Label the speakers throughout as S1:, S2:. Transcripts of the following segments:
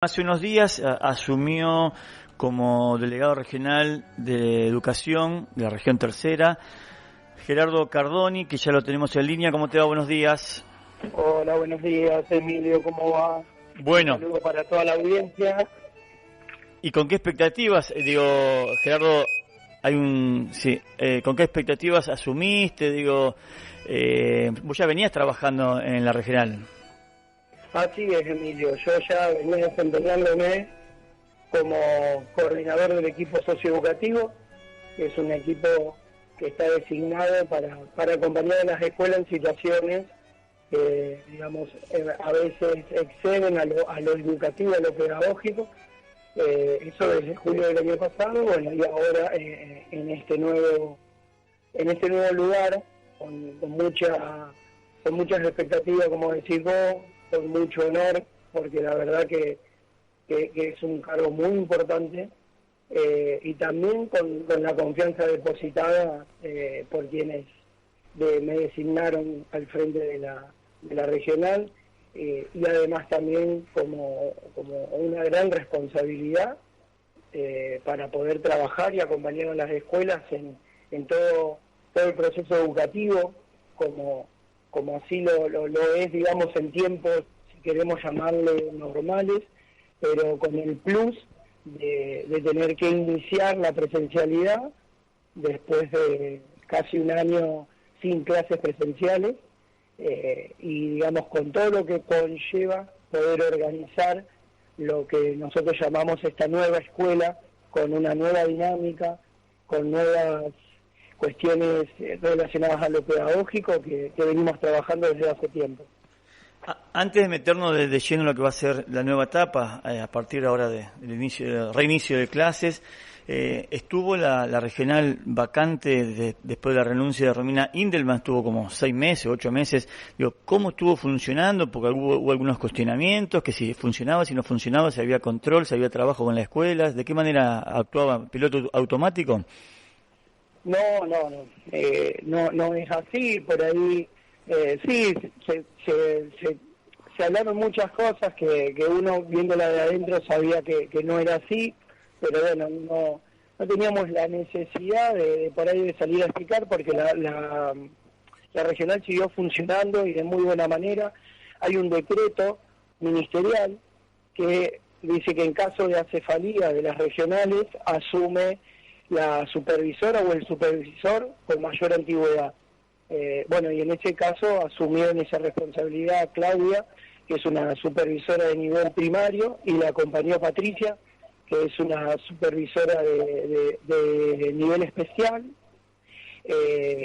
S1: Hace unos días asumió como delegado regional de Educación de la región tercera, Gerardo Cardoni, que ya lo tenemos en línea. ¿Cómo te va? Buenos días.
S2: Hola, buenos días, Emilio, ¿cómo va?
S1: Bueno.
S2: Un saludo para toda la audiencia.
S1: ¿Y con qué expectativas, Gerardo, con qué expectativas asumiste? Vos ya venías trabajando en la regional.
S2: Así es, Emilio, yo ya venía desempeñándome como coordinador del equipo socioeducativo, que es un equipo que está designado para acompañar a las escuelas en situaciones que, a veces exceden a lo educativo, a lo pedagógico. Eso desde julio del año pasado, bueno, y ahora en este nuevo lugar, con muchas expectativas, como decís vos, con mucho honor, porque la verdad que es un cargo muy importante, y también con la confianza depositada por quienes me designaron al frente de la regional, y además también como una gran responsabilidad para poder trabajar y acompañar a las escuelas en todo el proceso educativo, como así lo es, digamos, en tiempos, si queremos llamarle normales, pero con el plus de tener que iniciar la presencialidad después de casi un año sin clases presenciales, y digamos con todo lo que conlleva poder organizar lo que nosotros llamamos esta nueva escuela, con una nueva dinámica, con nuevas cuestiones relacionadas a lo pedagógico que venimos trabajando desde hace tiempo.
S1: Antes de meternos de lleno en lo que va a ser la nueva etapa, a partir ahora del reinicio de clases, estuvo la regional vacante después de la renuncia de Romina Indelman, estuvo como 6 meses, 8 meses. ¿Cómo estuvo funcionando? Porque hubo algunos cuestionamientos, que si funcionaba, si no funcionaba, si había control, si había trabajo con las escuelas, ¿de qué manera actuaba? ¿Piloto automático?
S2: No es así. Por ahí sí, se hablaron muchas cosas que uno viéndola de adentro sabía que no era así, pero bueno, no teníamos la necesidad de por ahí de salir a explicar, porque la regional siguió funcionando y de muy buena manera. Hay un decreto ministerial que dice que en caso de acefalía de las regionales asume la supervisora o el supervisor con mayor antigüedad. Bueno, y en ese caso asumió en esa responsabilidad Claudia, que es una supervisora de nivel primario, y la acompañó Patricia, que es una supervisora de nivel especial,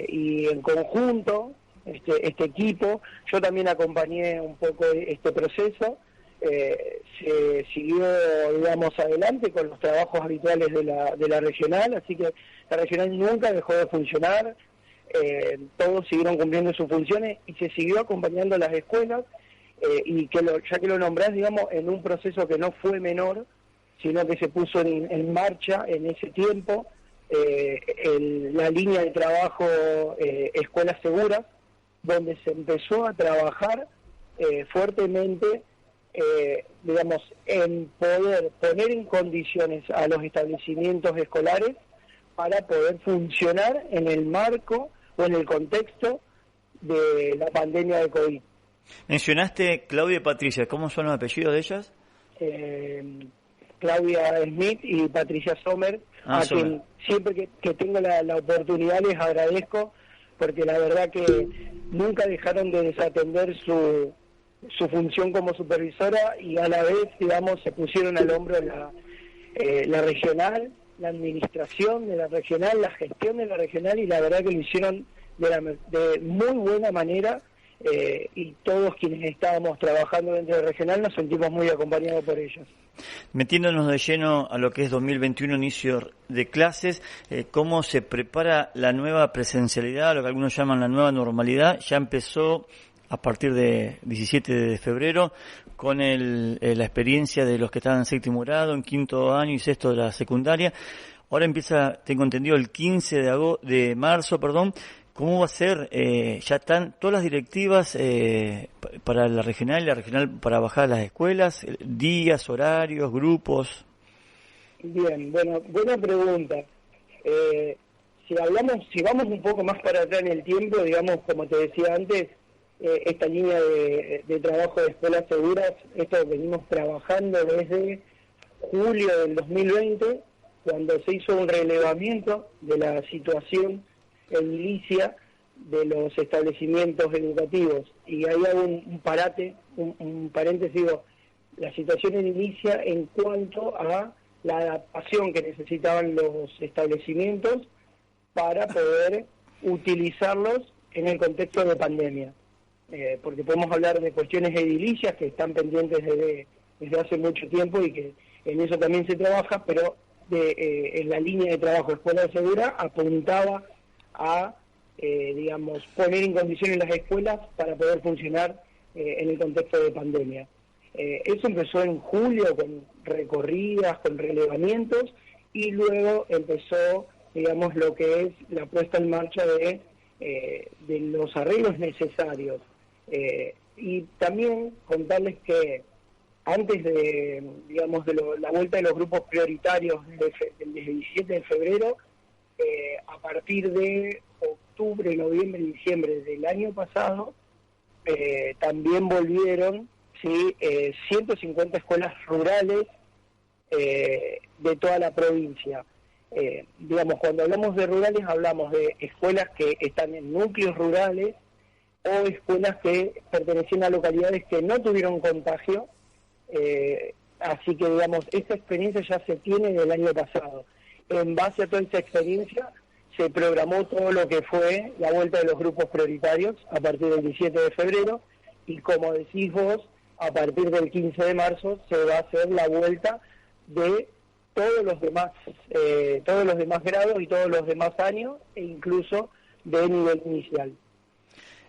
S2: y en conjunto, este equipo, yo también acompañé un poco este proceso. Se siguió, digamos, adelante con los trabajos habituales de la regional, así que la regional nunca dejó de funcionar, todos siguieron cumpliendo sus funciones y se siguió acompañando a las escuelas, y ya que lo nombrás, digamos, en un proceso que no fue menor, sino que se puso en marcha en ese tiempo la línea de trabajo Escuelas Seguras, donde se empezó a trabajar fuertemente, digamos, en poder poner en condiciones a los establecimientos escolares para poder funcionar en el marco o en el contexto de la pandemia de COVID.
S1: Mencionaste Claudia y Patricia, ¿cómo son los apellidos de ellas?
S2: Claudia Smith y Patricia Sommer, quien siempre que tengo la oportunidad les agradezco, porque la verdad que nunca dejaron de desatender su función como supervisora, y a la vez, digamos, se pusieron al hombro la regional, la administración de la regional, la gestión de la regional, y la verdad que lo hicieron de muy buena manera, y todos quienes estábamos trabajando dentro de la regional nos sentimos muy acompañados por ellos.
S1: Metiéndonos de lleno a lo que es 2021, inicio de clases, ¿cómo se prepara la nueva presencialidad, lo que algunos llaman la nueva normalidad? Ya empezó a partir de 17 de febrero con la experiencia de los que estaban en séptimo grado, en quinto año y sexto de la secundaria. Ahora empieza, tengo entendido, el 15 de marzo, ¿Cómo va a ser? Ya están todas las directivas para la regional y la regional para bajar a las escuelas, días, horarios, grupos.
S2: Bien, bueno, buena pregunta. Si vamos un poco más para atrás en el tiempo, digamos, como te decía antes, esta línea de trabajo de escuelas seguras, esto venimos trabajando desde julio del 2020, cuando se hizo un relevamiento de la situación edilicia de los establecimientos educativos. Y ahí hago un paréntesis, digo, la situación edilicia en cuanto a la adaptación que necesitaban los establecimientos para poder utilizarlos en el contexto de pandemia. Porque podemos hablar de cuestiones edilicias que están pendientes desde hace mucho tiempo y que en eso también se trabaja, pero en la línea de trabajo Escuela Segura apuntaba a, digamos, poner en condiciones las escuelas para poder funcionar en el contexto de pandemia. Eso empezó en julio con recorridas, con relevamientos, y luego empezó, digamos, lo que es la puesta en marcha de los arreglos necesarios. Y también contarles que antes de, digamos, la vuelta de los grupos prioritarios del 17 de febrero, a partir de octubre, noviembre y diciembre del año pasado, también volvieron 150 escuelas rurales de toda la provincia. Digamos, cuando hablamos de rurales hablamos de escuelas que están en núcleos rurales o escuelas que pertenecían a localidades que no tuvieron contagio. Así que, digamos, esta experiencia ya se tiene del año pasado. En base a toda esa experiencia se programó todo lo que fue la vuelta de los grupos prioritarios a partir del 17 de febrero, y como decís vos, a partir del 15 de marzo se va a hacer la vuelta de todos los demás grados y todos los demás años, e incluso de nivel inicial.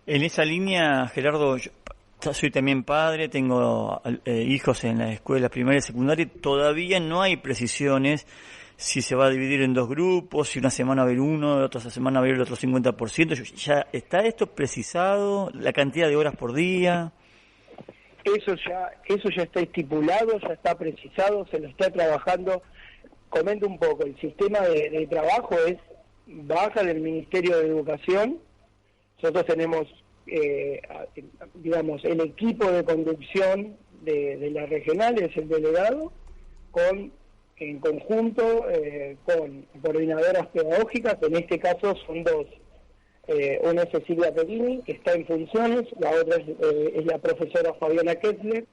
S1: En esa línea, Gerardo, yo soy también padre, tengo hijos en la escuela primaria y secundaria, y todavía no hay precisiones si se va a dividir en dos grupos, si una semana va a haber uno, otra semana va a haber el otro 50%. ¿Ya está esto precisado? ¿La cantidad de horas por día?
S2: Eso ya está estipulado, ya está precisado, se lo está trabajando. Comento un poco, el sistema de trabajo baja del Ministerio de Educación. Nosotros tenemos, digamos, el equipo de conducción de la regional, es el delegado, en conjunto con coordinadoras pedagógicas, que en este caso son dos. Una es Cecilia Perini, que está en funciones, la otra es la profesora Fabiana Kessler,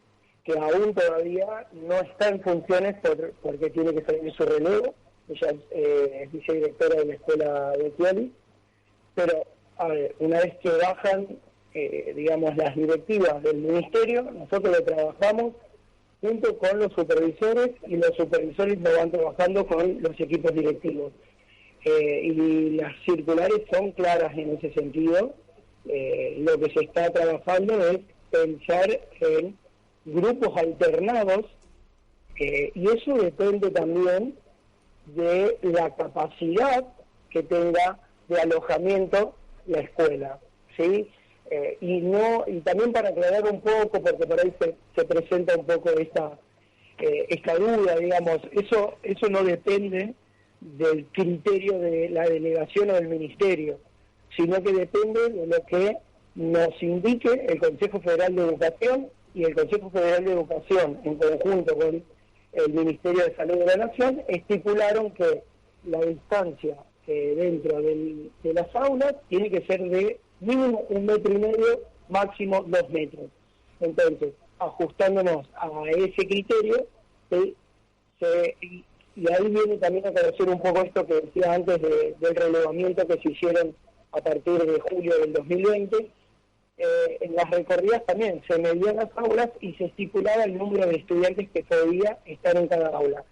S2: que aún todavía no está en funciones porque tiene que salir su relevo. Ella es vicedirectora de la escuela de Chiali. Pero, a ver, una vez que bajan, digamos, las directivas del ministerio, nosotros lo trabajamos junto con los supervisores, y los supervisores lo van trabajando con los equipos directivos. Y las circulares son claras en ese sentido. Lo que se está trabajando es pensar en grupos alternados, y eso depende también de la capacidad que tenga de alojamiento la escuela, ¿sí? Y también para aclarar un poco, porque por ahí se presenta un poco esta duda, digamos, eso no depende del criterio de la delegación o del ministerio, sino que depende de lo que nos indique el Consejo Federal de Educación, y el Consejo Federal de Educación, en conjunto con el Ministerio de Salud de la Nación, estipularon que la distancia dentro de las aulas tiene que ser de mínimo 1,5 metros, máximo 2 metros. Entonces, ajustándonos a ese criterio, y ahí viene también a conocer un poco esto que decía antes del relevamiento que se hicieron a partir de julio del 2020. En las recorridas también se medían las aulas y se estipulaba el número de estudiantes que podía estar en cada aula.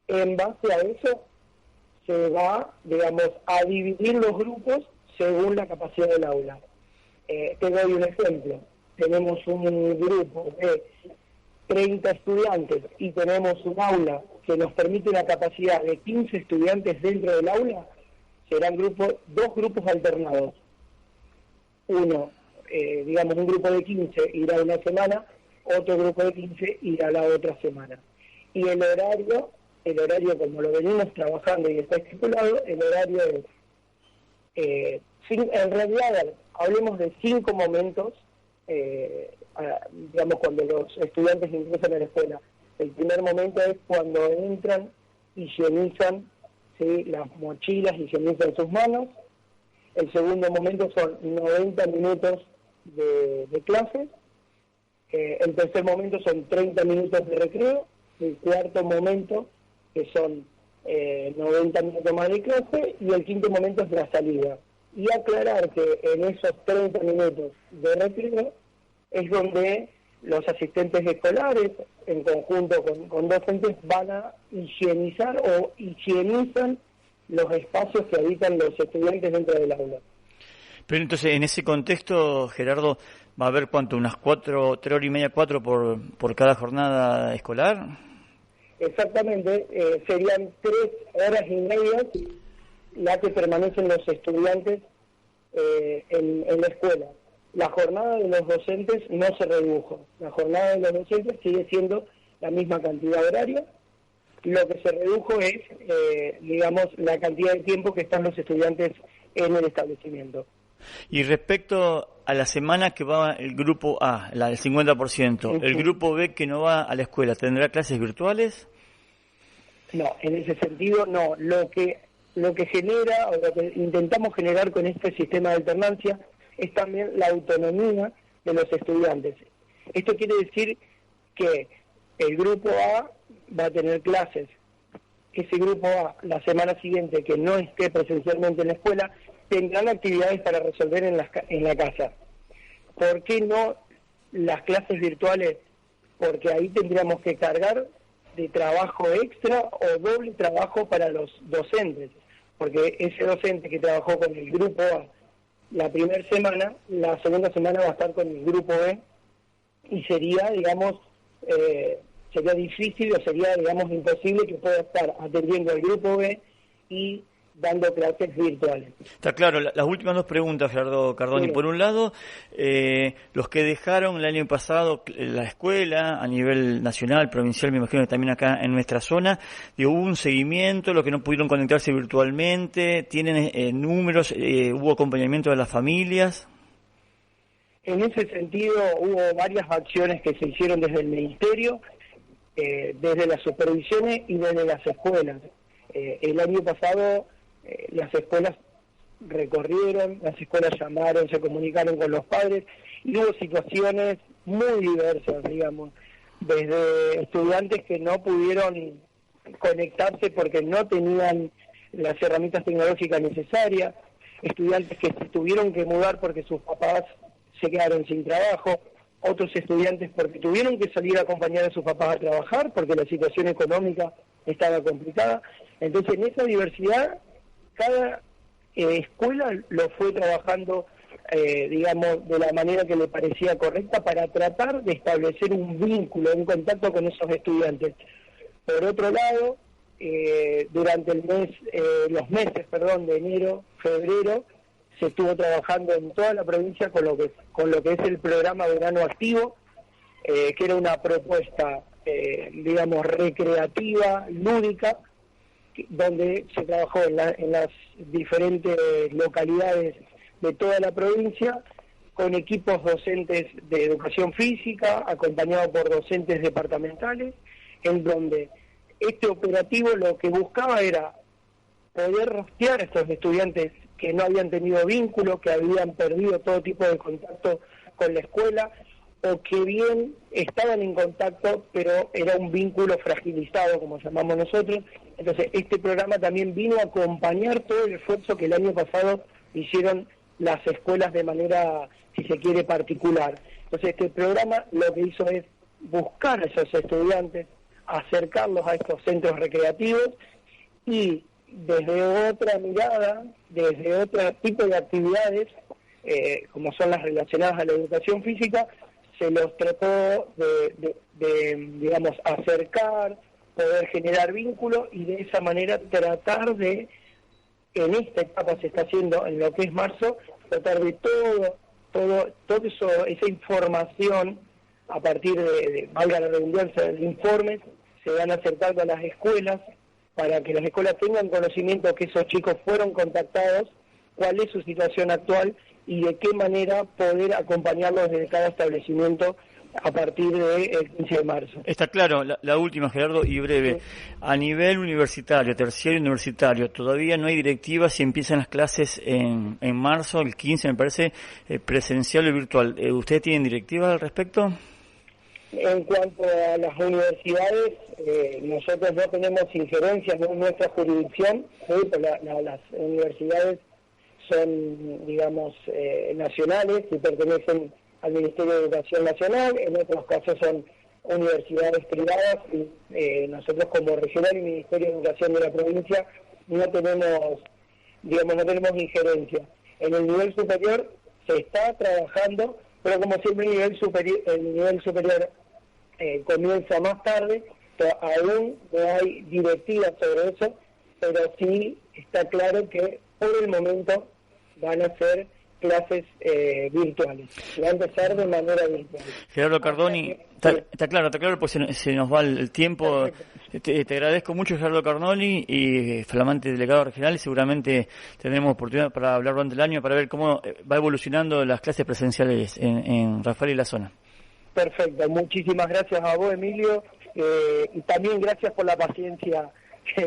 S2: En base a eso se va, digamos, a dividir los grupos según la capacidad del aula. Te doy un ejemplo. Tenemos un grupo de 30 estudiantes y tenemos un aula que nos permite una capacidad de 15 estudiantes dentro del aula. Serán dos grupos alternados. uno, digamos, un grupo de 15 irá una semana, otro grupo de 15 irá la otra semana. Y el horario como lo venimos trabajando y está estipulado, el horario es, en realidad, hablemos de 5 momentos, digamos, cuando los estudiantes ingresan a la escuela. El primer momento es cuando entran, higienizan, ¿sí?, las mochilas, higienizan sus manos. El segundo momento son 90 minutos de clase. El tercer momento son 30 minutos de recreo. El cuarto momento, que son 90 minutos más de clase. Y el quinto momento es la salida. Y aclarar que en esos 30 minutos de recreo es donde los asistentes escolares, en conjunto con docentes, van a higienizar o higienizan los espacios que habitan los estudiantes dentro del aula.
S1: Pero entonces, en ese contexto, Gerardo, ¿va a haber cuánto? ¿Unas 3 horas y media, 4 por cada jornada escolar?
S2: Exactamente, serían 3 horas y media las que permanecen los estudiantes en la escuela. La jornada de los docentes no se redujo. La jornada de los docentes sigue siendo la misma cantidad horaria. Lo que se redujo es, digamos, la cantidad de tiempo que están los estudiantes en el establecimiento.
S1: Y respecto a la semana que va el grupo A, la del 50%, ¿el grupo B que no va a la escuela tendrá clases virtuales?
S2: No, en ese sentido no. Lo que genera, o lo que intentamos generar con este sistema de alternancia, es también la autonomía de los estudiantes. Esto quiere decir que el grupo A va a tener clases. Ese grupo A, la semana siguiente, que no esté presencialmente en la escuela, tendrán actividades para resolver en la casa. ¿Por qué no las clases virtuales? Porque ahí tendríamos que cargar de trabajo extra o doble trabajo para los docentes. Porque ese docente que trabajó con el grupo A la primera semana, la segunda semana va a estar con el grupo B y sería, digamos, sería difícil o sería, digamos, imposible que pueda estar atendiendo al grupo B y dando clases virtuales.
S1: Está claro. Las últimas 2 preguntas, Gerardo Cardoni. Sí. Por un lado, los que dejaron el año pasado la escuela a nivel nacional, provincial, me imagino que también acá en nuestra zona, hubo un seguimiento, los que no pudieron conectarse virtualmente, ¿tienen números, hubo acompañamiento de las familias?
S2: En ese sentido hubo varias acciones que se hicieron desde el Ministerio, desde las supervisiones y desde las escuelas. El año pasado las escuelas recorrieron, las escuelas llamaron, se comunicaron con los padres y hubo situaciones muy diversas, digamos, desde estudiantes que no pudieron conectarse porque no tenían las herramientas tecnológicas necesarias, estudiantes que se tuvieron que mudar porque sus papás se quedaron sin trabajo, otros estudiantes porque tuvieron que salir a acompañar a sus papás a trabajar porque la situación económica estaba complicada. Entonces, en esa diversidad, cada escuela lo fue trabajando, digamos, de la manera que le parecía correcta para tratar de establecer un vínculo, un contacto con esos estudiantes. Por otro lado, durante los meses de enero, febrero, se estuvo trabajando en toda la provincia con lo que es el programa Verano Activo, que era una propuesta, digamos, recreativa, lúdica, donde se trabajó en las diferentes localidades de toda la provincia, con equipos docentes de educación física, acompañados por docentes departamentales, en donde este operativo lo que buscaba era poder rastrear a estos estudiantes que no habían tenido vínculo, que habían perdido todo tipo de contacto con la escuela, o que bien estaban en contacto, pero era un vínculo fragilizado, como llamamos nosotros. Entonces, este programa también vino a acompañar todo el esfuerzo que el año pasado hicieron las escuelas de manera, si se quiere, particular. Entonces, este programa lo que hizo es buscar a esos estudiantes, acercarlos a estos centros recreativos y desde otra mirada, desde otro tipo de actividades, como son las relacionadas a la educación física, se los trató de digamos, acercar, poder generar vínculo y de esa manera tratar de, en esta etapa se está haciendo, en lo que es marzo, tratar de todo eso, esa información, a partir valga la redundancia, de informes, se van acercando a las escuelas para que las escuelas tengan conocimiento que esos chicos fueron contactados, cuál es su situación actual y de qué manera poder acompañarlos desde cada establecimiento a partir del 15 de marzo.
S1: Está claro, la última, Gerardo, y breve. Sí. A nivel universitario, terciario universitario, todavía no hay directivas y empiezan las clases en marzo, el 15 me parece, presencial o virtual. ¿Ustedes tienen directivas al respecto?
S2: En cuanto a las universidades, nosotros no tenemos injerencia en nuestra jurisdicción, ¿sí? Las universidades son, digamos, nacionales y pertenecen al Ministerio de Educación Nacional, en otros casos son universidades privadas y nosotros como regional y Ministerio de Educación de la provincia no tenemos injerencia. En el nivel superior se está trabajando, pero como siempre el nivel superior comienza más tarde, aún no hay directivas sobre eso, pero sí está claro que por el momento van a ser clases virtuales, va a empezar de manera virtual.
S1: Gerardo Cardoni, está claro, pues se nos va el tiempo. Te agradezco mucho, Gerardo Cardoni, y flamante delegado regional, y seguramente tendremos oportunidad para hablar durante el año, para ver cómo va evolucionando las clases presenciales en Rafael y la zona.
S2: Perfecto, muchísimas gracias a vos, Emilio, y también gracias por la paciencia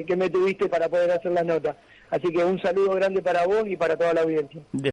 S2: que me tuviste para poder hacer la nota. Así que un saludo grande para vos y para toda la audiencia.